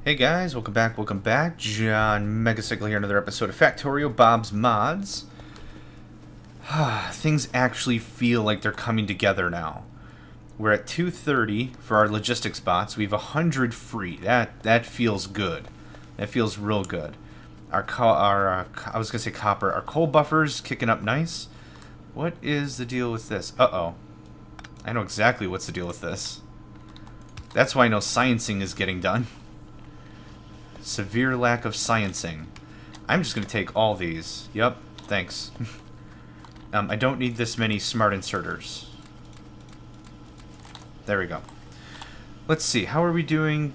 Hey guys, welcome back. John Megacycle here, another episode of Factorio Bob's Mods. Things actually feel like they're coming together now. We're at 230 for our logistics bots. We have 100 free. That feels good. That feels real good. I was gonna say copper. Our coal buffers kicking up nice. What is the deal with this? Uh-oh. I know exactly what's the deal with this. That's why I know sciencing is getting done. Severe lack of sciencing. I'm just going to take all these. Yep, thanks. I don't need this many smart inserters. There we go. Let's see, how are we doing?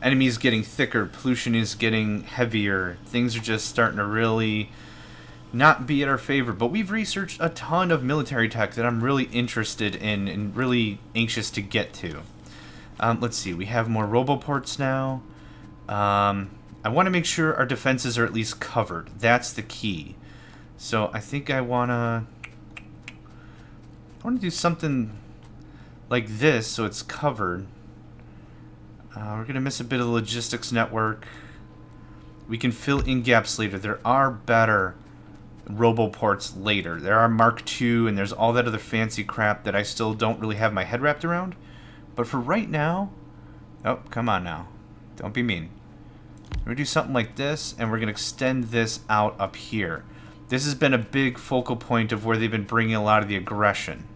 Enemies getting thicker, pollution is getting heavier. Things are just starting to really not be in our favor. But we've researched a ton of military tech that I'm really interested in and really anxious to get to. Let's see, we have more roboports now. I want to make sure our defenses are at least covered. That's the key. So I think I want to do something like this so it's covered. We're going to miss a bit of the logistics network. We can fill in gaps later. There are better roboports later. There are Mark II and there's all that other fancy crap that I still don't really have my head wrapped around. But for right now... Oh, come on now. Don't be mean. We're going to do something like this, and we're going to extend this out up here. This has been a big focal point of where they've been bringing a lot of the aggression.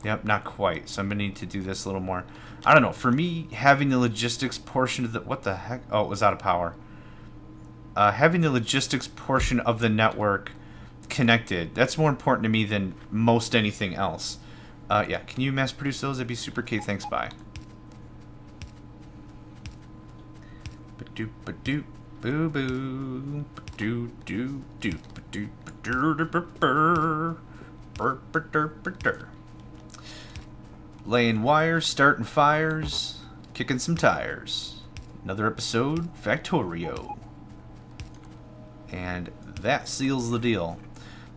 Yep, not quite. So I'm going to need to do this a little more. I don't know. For me, having the logistics portion of the... What the heck? Oh, it was out of power. Having the logistics portion of the network connected, that's more important to me than most anything else. Yeah, can you mass produce those? That'd be super key. Thanks, bye. Ba-doop, ba-doop, boo-boo, ba-doo-doo-doo, ba-doop, ba-doo-doo-ba-burr, burr-ba-dur-ba-dur. Laying wires, starting fires, kicking some tires. Another episode, Factorio. And that seals the deal.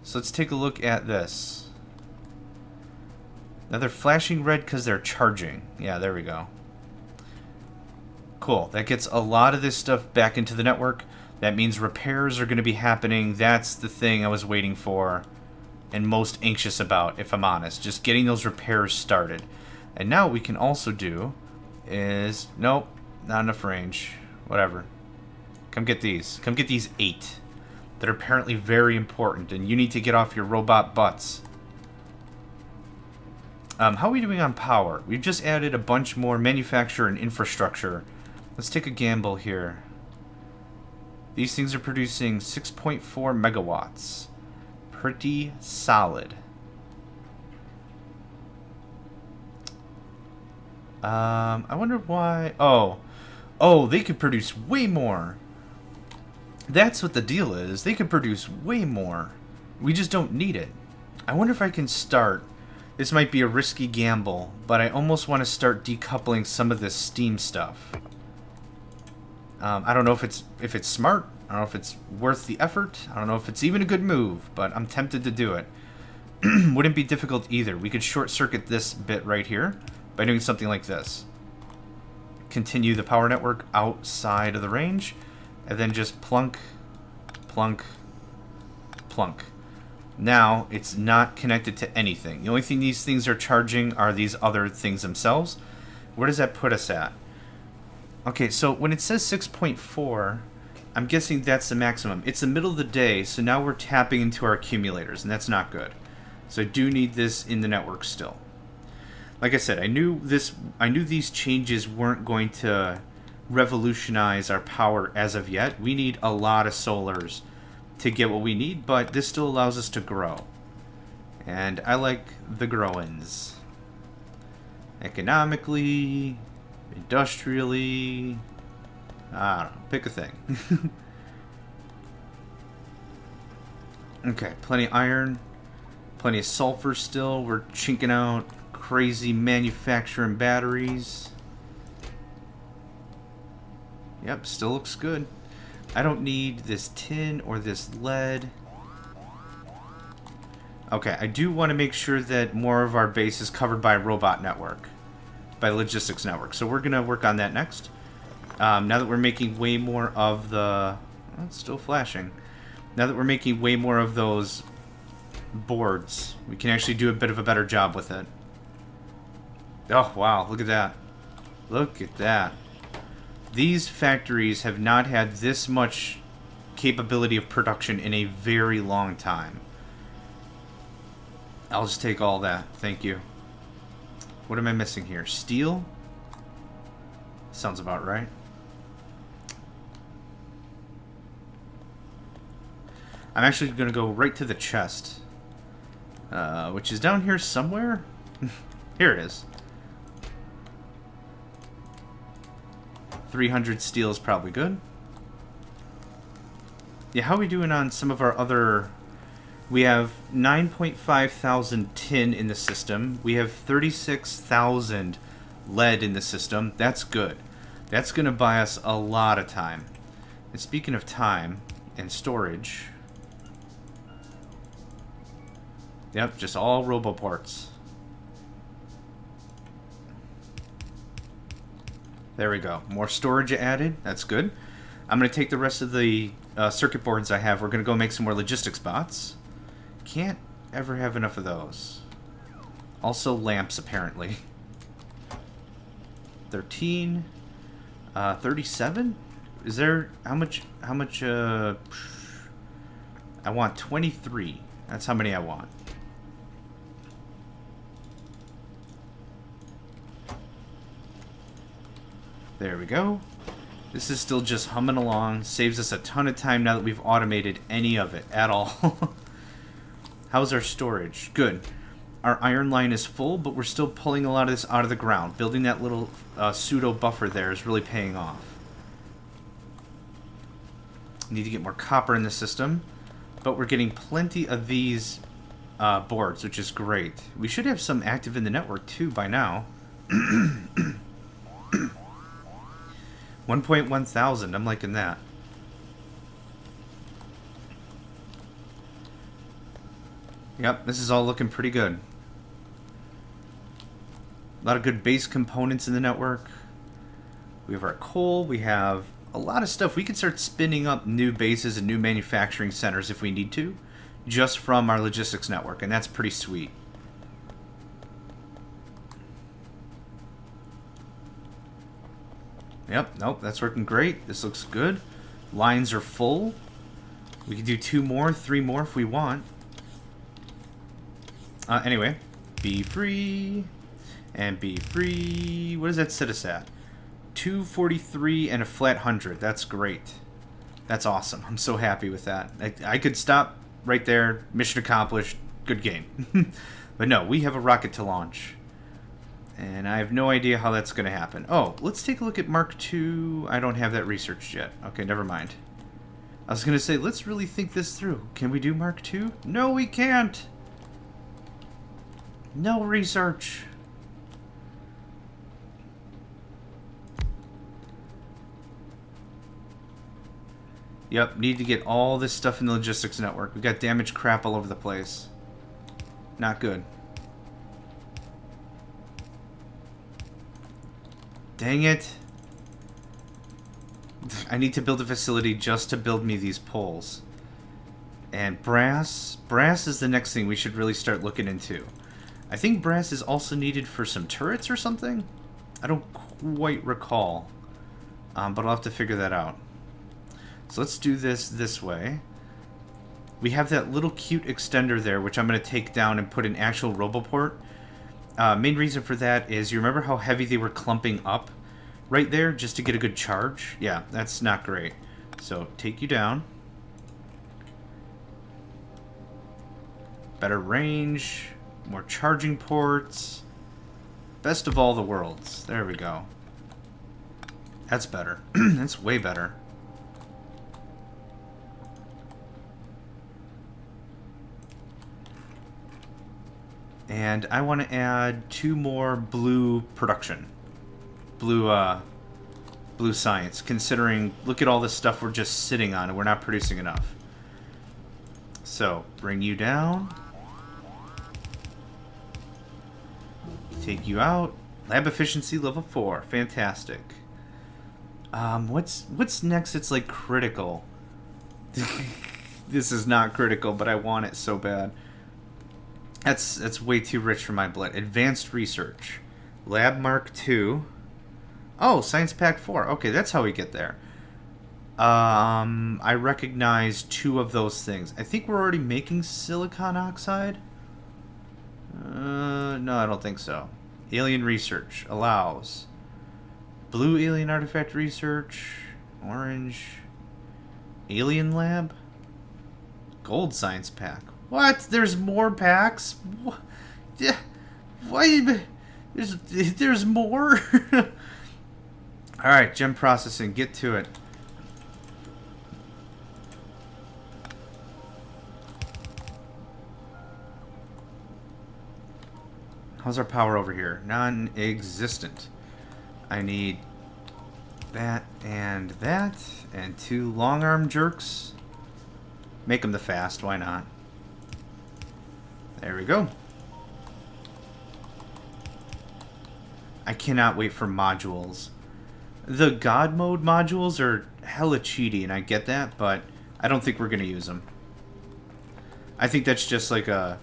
So let's take a look at this. Now they're flashing red because they're charging. Yeah, there we go. Cool. That gets a lot of this stuff back into the network. That means repairs are going to be happening. That's the thing I was waiting for and most anxious about, if I'm honest. Just getting those repairs started. And now what we can also do is... Nope, not enough range. Whatever. Come get these. Come get these 8 that are apparently very important, and you need to get off your robot butts. How are we doing on power? We've just added a bunch more manufacture and infrastructure. Let's take a gamble here. These things are producing 6.4 megawatts. Pretty solid. I wonder why... Oh, they could produce way more. That's what the deal is. They could produce way more. We just don't need it. I wonder if I can start... This might be a risky gamble, but I almost want to start decoupling some of this steam stuff. I don't know if it's smart. I don't know if it's worth the effort. I don't know if it's even a good move, but I'm tempted to do it. Wouldn't be difficult either. We could short circuit this bit right here by doing something like this. Continue the power network outside of the range, and then just plunk, plunk, plunk. Now, it's not connected to anything. The only thing these things are charging are these other things themselves. Where does that put us at? Okay, so when it says 6.4, I'm guessing that's the maximum. It's the middle of the day, so now we're tapping into our accumulators, and that's not good. So I do need this in the network still. Like I said, I knew these changes weren't going to revolutionize our power as of yet. We need a lot of solars to get what we need, but this still allows us to grow. And I like the growins. Economically, industrially, I don't know, pick a thing. Okay, plenty of iron, plenty of sulfur still. We're chinking out crazy manufacturing batteries. Yep, still looks good. I don't need this tin or this lead. Okay, I do want to make sure that more of our base is covered by a robot network. By logistics network. So we're going to work on that next. Now that we're making way more of the... Oh, it's still flashing. Now that we're making way more of those boards, we can actually do a bit of a better job with it. Oh, wow. Look at that. Look at that. These factories have not had this much capability of production in a very long time. I'll just take all that. Thank you. What am I missing here? Steel? Sounds about right. I'm actually going to go right to the chest. Which is down here somewhere? Here it is. 300 steel is probably good. Yeah, how are we doing on some of our other... We have 9.5 thousand tin in the system. We have 36,000 lead in the system. That's good. That's going to buy us a lot of time. And speaking of time and storage... Yep, just all roboports. There we go. More storage added. That's good. I'm going to take the rest of the circuit boards I have. We're going to go make some more logistics bots. Can't ever have enough of those. Also lamps, apparently. 13. 37? Is there... How much... I want 23. That's how many I want. There we go. This is still just humming along. Saves us a ton of time now that we've automated any of it at all. How's our storage? Good. Our iron line is full, but we're still pulling a lot of this out of the ground. Building that little pseudo buffer there is really paying off. Need to get more copper in the system, but we're getting plenty of these boards, which is great. We should have some active in the network too by now. 1.1 thousand. I'm liking that. Yep, this is all looking pretty good. A lot of good base components in the network. We have our coal. We have a lot of stuff. We can start spinning up new bases and new manufacturing centers if we need to, just from our logistics network, and that's pretty sweet. Yep, nope, that's working great. This looks good. Lines are full. We can do 2 more, 3 more if we want. Anyway, be free. And be free. What does that set us at? 243 and a flat 100. That's great. That's awesome. I'm so happy with that. I could stop right there. Mission accomplished. Good game. But no, we have a rocket to launch. And I have no idea how that's going to happen. Oh, let's take a look at Mark II. I don't have that researched yet. Okay, never mind. I was going to say, let's really think this through. Can we do Mark II? No, we can't. No research. Yep, need to get all this stuff in the logistics network. We've got damaged crap all over the place. Not good. Dang it. I need to build a facility just to build me these poles. And brass. Brass is the next thing we should really start looking into. I think brass is also needed for some turrets or something? I don't quite recall. But I'll have to figure that out. So let's do this way. We have that little cute extender there, which I'm going to take down and put an actual roboport. Main reason for that is, you remember how heavy they were clumping up right there just to get a good charge? Yeah, that's not great. So take you down. Better range, more charging ports. Best of all the worlds. There we go. That's better. That's way better. And I want to add 2 more blue production. Blue science. Considering, look at all this stuff we're just sitting on and we're not producing enough. So, bring you down. Take you out. Lab efficiency level 4. Fantastic. What's next? It's like critical. This is not critical, but I want it so bad. That's way too rich for my blood. Advanced research, Lab Mark II. Oh, Science Pack 4. Okay, that's how we get there. I recognize 2 of those things. I think we're already making silicon oxide. No, I don't think so. Alien research allows blue alien artifact research, orange alien lab, gold science pack. What? There's more packs? What? Yeah. Why? There's more. All right, gem processing. Get to it. How's our power over here? Non-existent. I need that and 2 long arm jerks. Make them the fast, why not? There we go. I cannot wait for modules. The God mode modules are hella cheaty, and I get that, but I don't think we're going to use them. I think that's just like a...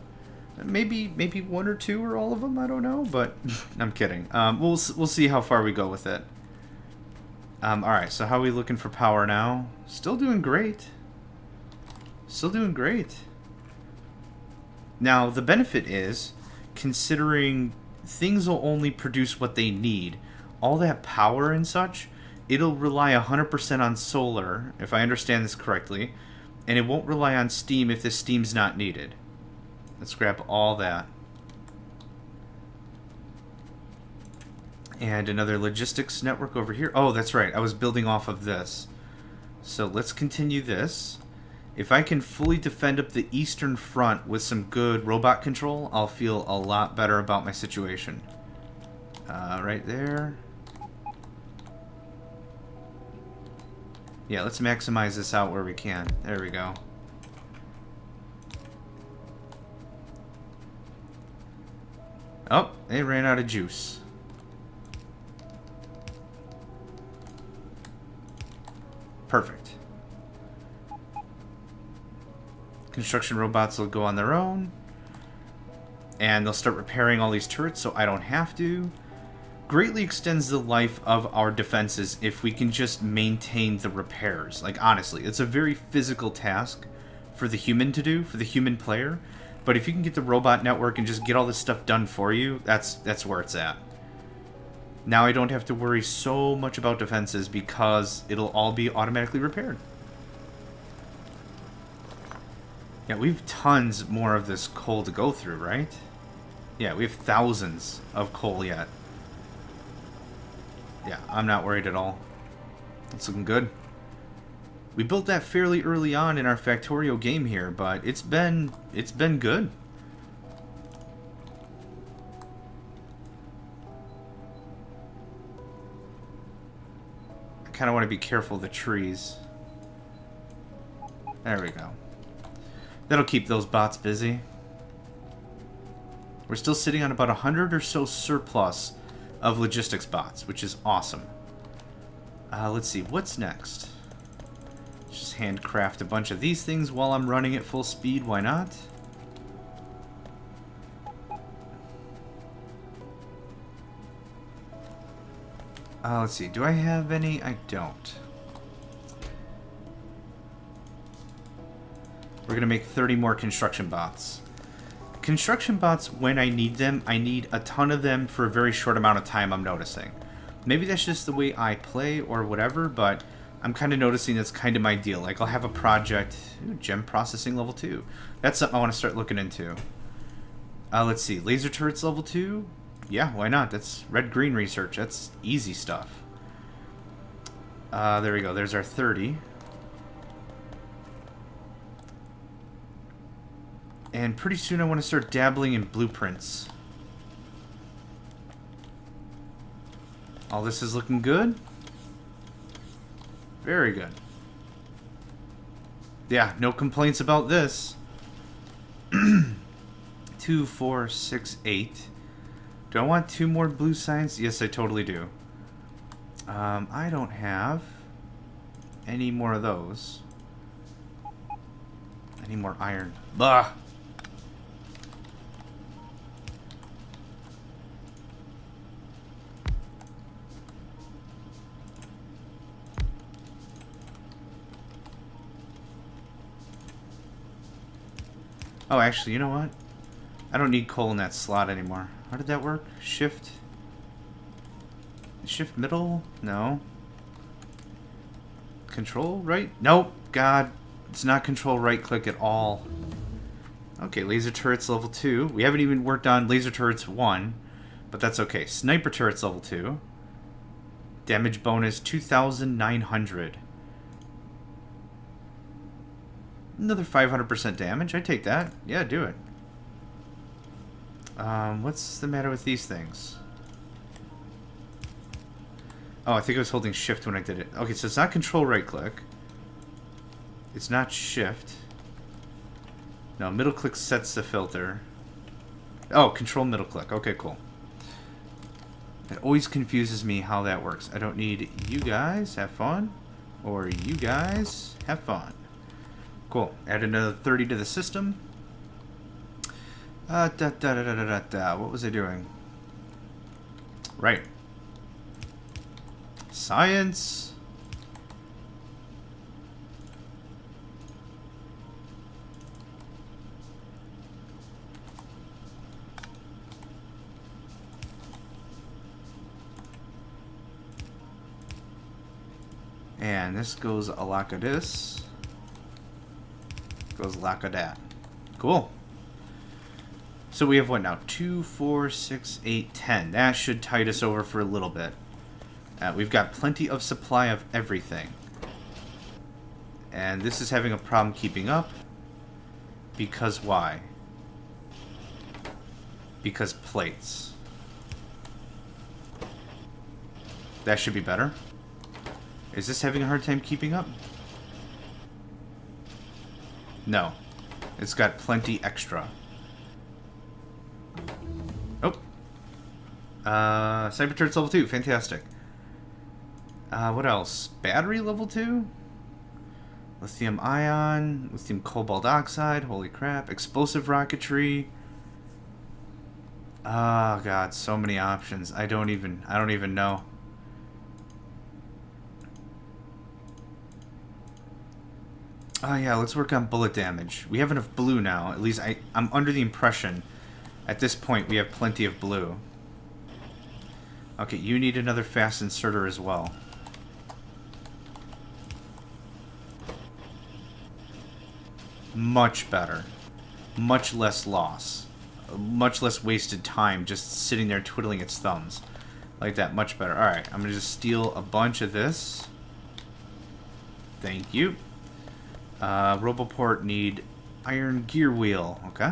Maybe 1 or 2 or all of them, I don't know, but I'm kidding. We'll see how far we go with it. Alright, so how are we looking for power now? Still doing great. Still doing great. Now, the benefit is, considering things will only produce what they need, all that power and such, it'll rely 100% on solar, if I understand this correctly, and it won't rely on steam if the steam's not needed. Let's grab all that. And another logistics network over here. Oh, that's right. I was building off of this. So let's continue this. If I can fully defend up the eastern front with some good robot control, I'll feel a lot better about my situation. Right there. Yeah, let's maximize this out where we can. There we go. Oh, they ran out of juice. Perfect. Construction robots will go on their own. And they'll start repairing all these turrets so I don't have to. Greatly extends the life of our defenses if we can just maintain the repairs. Like, honestly, it's a very physical task for the human to do, for the human player. But if you can get the robot network and just get all this stuff done for you, that's where it's at. Now I don't have to worry so much about defenses because it'll all be automatically repaired. Yeah, we have tons more of this coal to go through, right? Yeah, we have thousands of coal yet. Yeah, I'm not worried at all. It's looking good. We built that fairly early on in our Factorio game here, but it's been good. I kind of want to be careful of the trees. There we go. That'll keep those bots busy. We're still sitting on about 100 or so surplus of logistics bots, which is awesome. Let's see, what's next? Just handcraft a bunch of these things while I'm running at full speed. Why not? Let's see. Do I have any? I don't. We're going to make 30 more construction bots. Construction bots, when I need them, I need a ton of them for a very short amount of time, I'm noticing. Maybe that's just the way I play or whatever, but I'm kind of noticing that's kind of my deal. Like, I'll have a project, gem processing level 2. That's something I want to start looking into. Let's see, laser turrets level 2? Yeah, why not? That's red-green research. That's easy stuff. There we go. There's our 30. And pretty soon I want to start dabbling in blueprints. All this is looking good. Very good. Yeah, no complaints about this. 2, 4, 6, 8. Do I want 2 more blue science? Yes, I totally do. I don't have any more of those. Any more iron. Bah! Oh, actually, you know what? I don't need coal in that slot anymore. How did that work? Shift? Shift middle? No. Control right? Nope. God. It's not control right click at all. Okay, laser turrets level 2. We haven't even worked on laser turrets 1. But that's okay. Sniper turrets level 2. Damage bonus 2,900. Another 500% damage. I take that. Yeah, do it. What's the matter with these things? Oh, I think I was holding shift when I did it. Okay, so it's not control right click. It's not shift. No, middle click sets the filter. Oh, control middle click. Okay, cool. It always confuses me how that works. I don't need you guys. Have fun. Or you guys. Have fun. Cool. Add another 30 to the system. What was I doing? Right. Science. And this goes a lack of this. Goes lack of that. Cool. So we have what now? 2, 4, 6, 8, 10. That should tide us over for a little bit. We've got plenty of supply of everything. And this is having a problem keeping up. Because why? Because plates. That should be better. Is this having a hard time keeping up? No. It's got plenty extra. Oh. Cyber turrets level 2. Fantastic. What else? Battery level 2? Lithium ion. Lithium cobalt oxide. Holy crap. Explosive rocketry. Oh god, so many options. I don't even know. Oh yeah, let's work on bullet damage. We have enough blue now. At least I'm under the impression at this point we have plenty of blue. Okay, you need another fast inserter as well. Much better. Much less loss. Much less wasted time just sitting there twiddling its thumbs. Like that, much better. Alright, I'm going to just steal a bunch of this. Thank you. Roboport need iron gear wheel. Okay.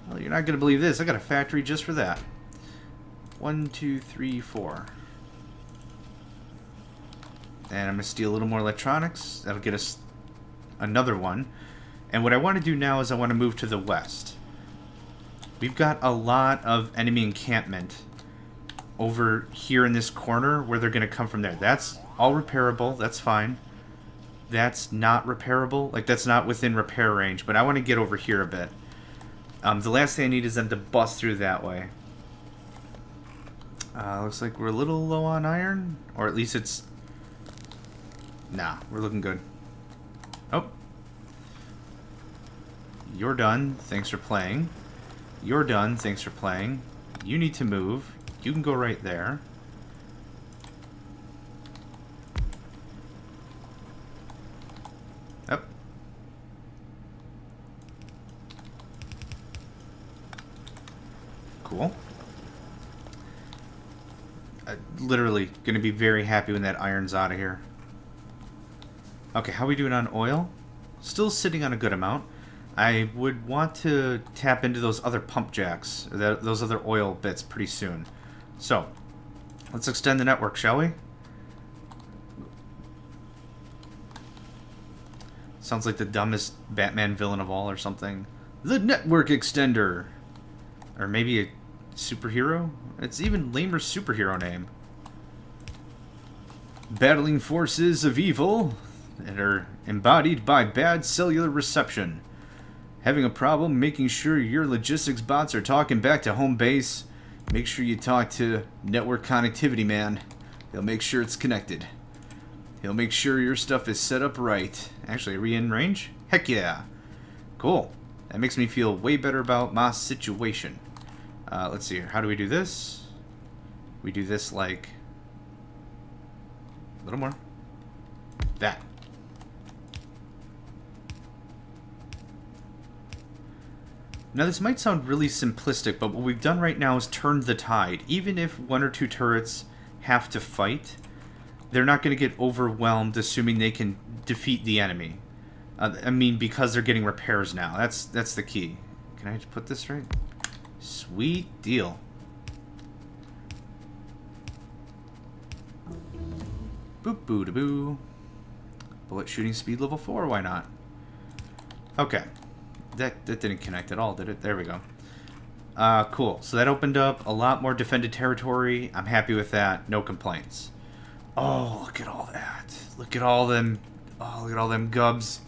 Well, you're not going to believe this. I got a factory just for that. 1, 2, 3, 4. And I'm going to steal a little more electronics. That'll get us another one. And what I want to do now is I want to move to the west. We've got a lot of enemy encampment over here in this corner where they're going to come from there. That's all repairable. That's fine. That's not repairable. Like, that's not within repair range. But I want to get over here a bit. The last thing I need is them to bust through that way. Looks like we're a little low on iron. Or at least it's... Nah, we're looking good. Oh. You're done. Thanks for playing. You're done. Thanks for playing. You need to move. You can go right there. Yep. Cool. Literally going to be very happy when that iron's out of here. Okay, how are we doing on oil? Still sitting on a good amount. I would want to tap into those other pump jacks, those other oil bits pretty soon. So, let's extend the network, shall we? Sounds like the dumbest Batman villain of all or something. The network extender! Or maybe a superhero? It's even lamer superhero name. Battling forces of evil that are embodied by bad cellular reception. Having a problem making sure your logistics bots are talking back to home base? Make sure you talk to network connectivity man. He'll make sure it's connected. He'll make sure your stuff is set up right. Actually, are we in range? Heck yeah. Cool. That makes me feel way better about my situation. Let's see here. How do we do this? We do this like... a little more. That. Now this might sound really simplistic, but what we've done right now is turned the tide. Even if one or two turrets have to fight, they're not going to get overwhelmed assuming they can defeat the enemy. I mean, because they're getting repairs now. That's the key. Can I put this right? Sweet deal. Boop boo da boo. Bullet shooting speed level 4, why not? Okay. That didn't connect at all, did it? There we go. Cool. So that opened up a lot more defended territory. I'm happy with that. No complaints. Oh, look at all that. Look at all them. Oh, look at all them gubs.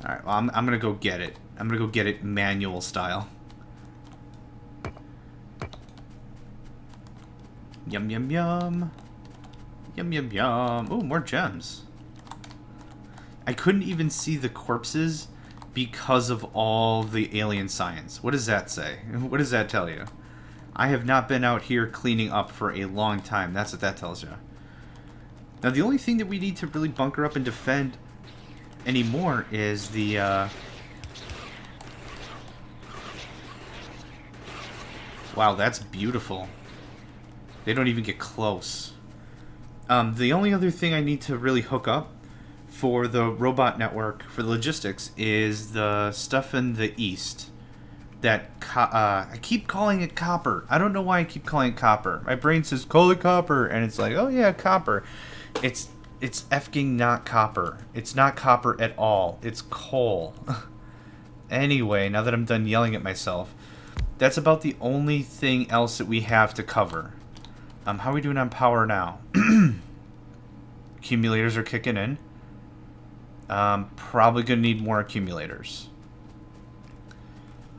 Alright, well, I'm gonna go get it. I'm gonna go get it manual style. Yum, yum, yum. Yum, yum, yum. Ooh, more gems. I couldn't even see the corpses because of all the alien science. What does that say? What does that tell you? I have not been out here cleaning up for a long time. That's what that tells you. Now, the only thing that we need to really bunker up and defend anymore is the... Wow, that's beautiful. They don't even get close. The only other thing I need to really hook up for the robot network, for the logistics, is the stuff in the east. That, I keep calling it copper. I don't know why I keep calling it copper. My brain says, call it copper, and it's like, oh yeah, copper. It's effing not copper. It's not copper at all. It's coal. Anyway, now that I'm done yelling at myself, that's about the only thing else that we have to cover. How are we doing on power now? Accumulators are kicking in. Probably gonna need more accumulators.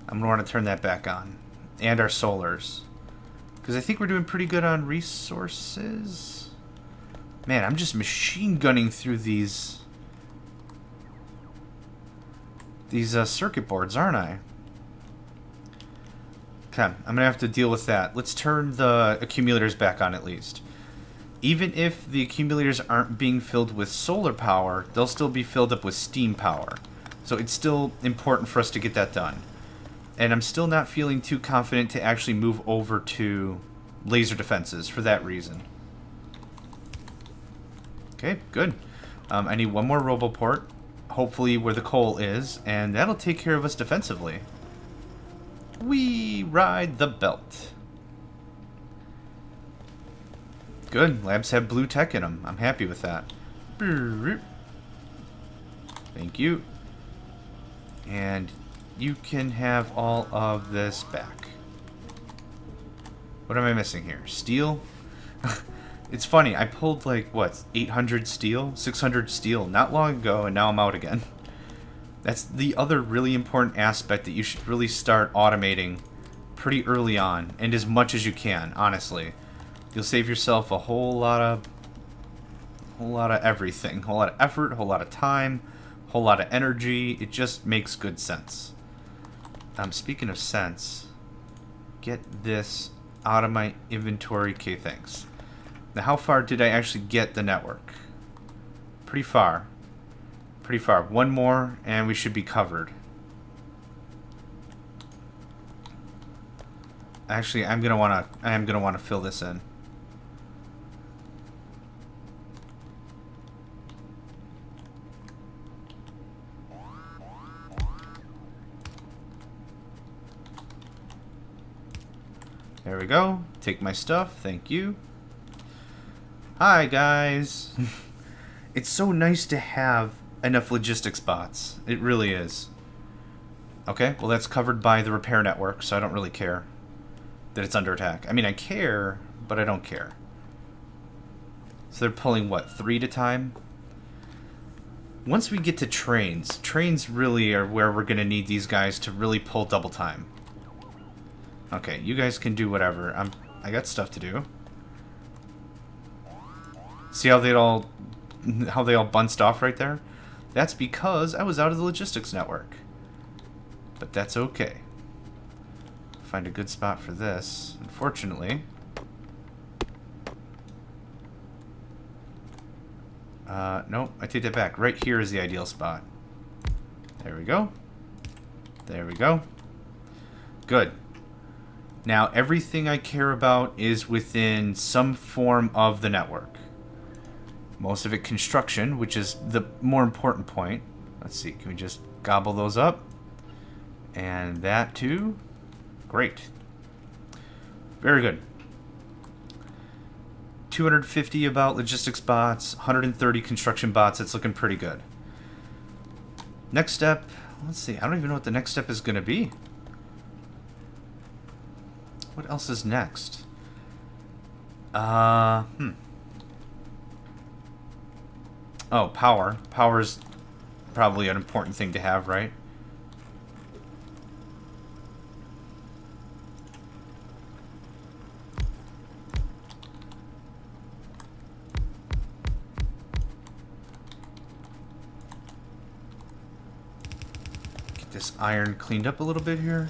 I'm gonna want to turn that back on. And our solars. Because I think we're doing pretty good on resources. Man, I'm just machine gunning through these circuit boards, aren't I? Okay, I'm gonna have to deal with that. Let's turn the accumulators back on at least. Even if the accumulators aren't being filled with solar power, they'll still be filled up with steam power. So it's still important for us to get that done. And I'm still not feeling too confident to actually move over to laser defenses for that reason. Okay, good. I need one more roboport, hopefully where the coal is, and that'll take care of us defensively. We ride the belt. Good. Labs have blue tech in them. I'm happy with that. Thank you. And you can have all of this back. What am I missing here? Steel? It's funny. I pulled like, what, 800 steel? 600 steel not long ago, and now I'm out again. That's the other really important aspect that you should really start automating pretty early on, and as much as you can, honestly. You'll save yourself a whole lot of everything. A whole lot of effort, a whole lot of time, a whole lot of energy. It just makes good sense. Speaking of sense, get this out of my inventory. Okay, thanks. Now, how far did I actually get the network? Pretty far. Pretty far. One more, and we should be covered. Actually, I am gonna wanna fill this in. There we go. Take my stuff. Thank you. Hi, guys. It's so nice to have enough logistics bots. It really is. Okay, well that's covered by the repair network, so I don't really care that it's under attack. I mean, I care, but I don't care. So they're pulling, what, 3 at a time? Once we get to trains, trains really are where we're going to need these guys to really pull double time. Okay, you guys can do whatever. I got stuff to do. See how they all bunched off right there? That's because I was out of the logistics network. But that's okay. Find a good spot for this. Unfortunately. Nope, I take that back. Right here is the ideal spot. There we go. There we go. Good. Now, everything I care about is within some form of the network. Most of it construction, which is the more important point. Let's see, can we just gobble those up? And that too. Great. Very good. 250 about logistics bots, 130 construction bots. It's looking pretty good. Next step, let's see. I don't even know what the next step is going to be. What else is next? Oh, power. Power's probably an important thing to have, right? Get this iron cleaned up a little bit here.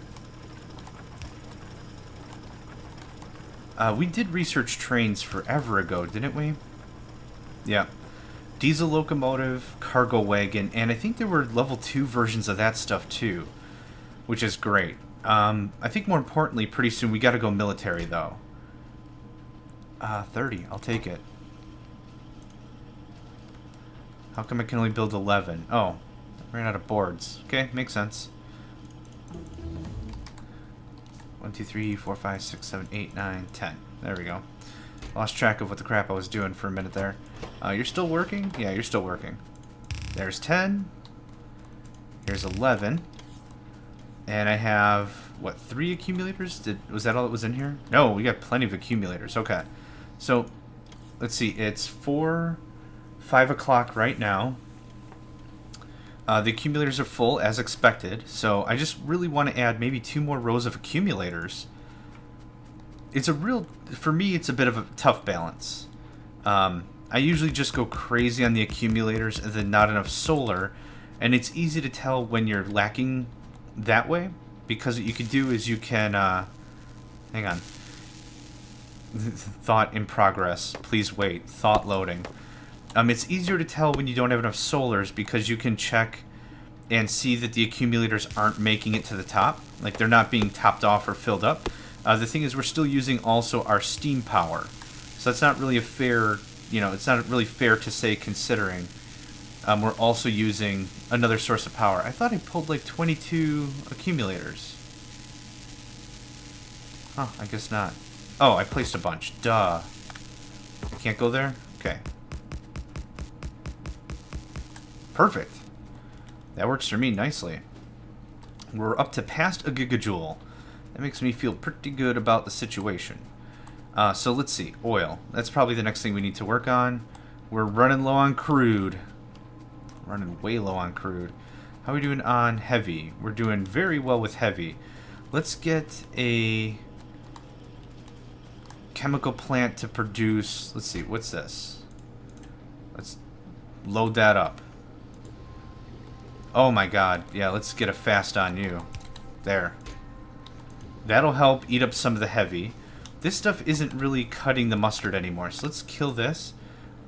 We did research trains forever ago, didn't we? Yeah. Diesel locomotive, cargo wagon, and I think there were level 2 versions of that stuff too, which is great. I think more importantly, pretty soon we gotta go military though. 30, I'll take it. How come I can only build 11? Oh, I ran out of boards. Okay, makes sense. 1, 2, 3, 4, 5, 6, 7, 8, 9, 10. There we go. Lost track of what the crap I was doing for a minute there. You're still working? Yeah, you're still working. There's 10. Here's 11. And I have, what, 3 accumulators? Was that all that was in here? No, we got plenty of accumulators. Okay. So, let's see. It's 5 o'clock right now. The accumulators are full, as expected. So, I just really want to add maybe 2 more rows of accumulators. It's a real, for me, it's a bit of a tough balance. I usually just go crazy on the accumulators and then not enough solar. And it's easy to tell when you're lacking that way. Because what you can do is you can, hang on. Thought in progress. Please wait. Thought loading. It's easier to tell when you don't have enough solars because you can check and see that the accumulators aren't making it to the top. Like they're not being topped off or filled up. The thing is we're still using also our steam power. So that's not really a fair, it's not really fair to say considering we're also using another source of power. I thought I pulled like 22 accumulators. Huh, I guess not. Oh, I placed a bunch. Duh. I can't go there? Okay. Perfect. That works for me nicely. We're up to past a gigajoule. That makes me feel pretty good about the situation. So let's see. Oil. That's probably the next thing we need to work on. We're running low on crude. Running way low on crude. How are we doing on heavy? We're doing very well with heavy. Let's get a chemical plant to produce... Let's see. What's this? Let's load that up. Oh my god. Yeah, let's get a fast on you. There. That'll help eat up some of the heavy. This stuff isn't really cutting the mustard anymore, so let's kill this.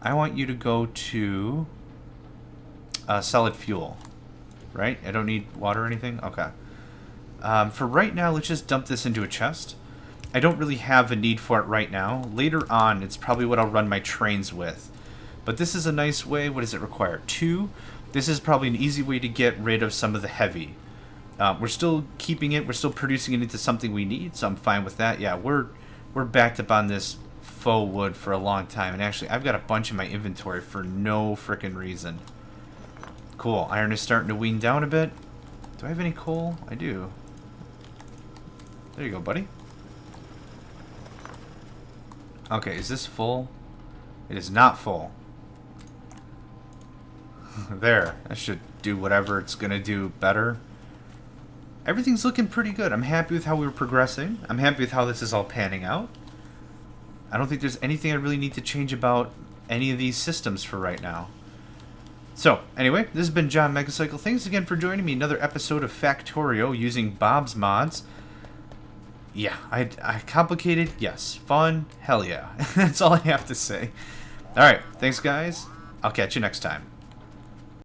I want you to go to solid fuel. Right? I don't need water or anything? Okay. For right now, let's just dump this into a chest. I don't really have a need for it right now. Later on, it's probably what I'll run my trains with. But this is a nice way. What does it require? 2. This is probably an easy way to get rid of some of the heavy. We're still keeping it. We're still producing it into something we need, so I'm fine with that. Yeah, we're backed up on this faux wood for a long time. And actually, I've got a bunch in my inventory for no frickin' reason. Cool. Iron is starting to wean down a bit. Do I have any coal? I do. There you go, buddy. Okay, is this full? It is not full. There. That should do whatever it's going to do better. Everything's looking pretty good. I'm happy with how we're progressing. I'm happy with how this is all panning out. I don't think there's anything I really need to change about any of these systems for right now. So, anyway, this has been John Megacycle. Thanks again for joining me. Another episode of Factorio using Bob's mods. Yeah, I complicated, yes. Fun, hell yeah. That's all I have to say. Alright, thanks guys. I'll catch you next time.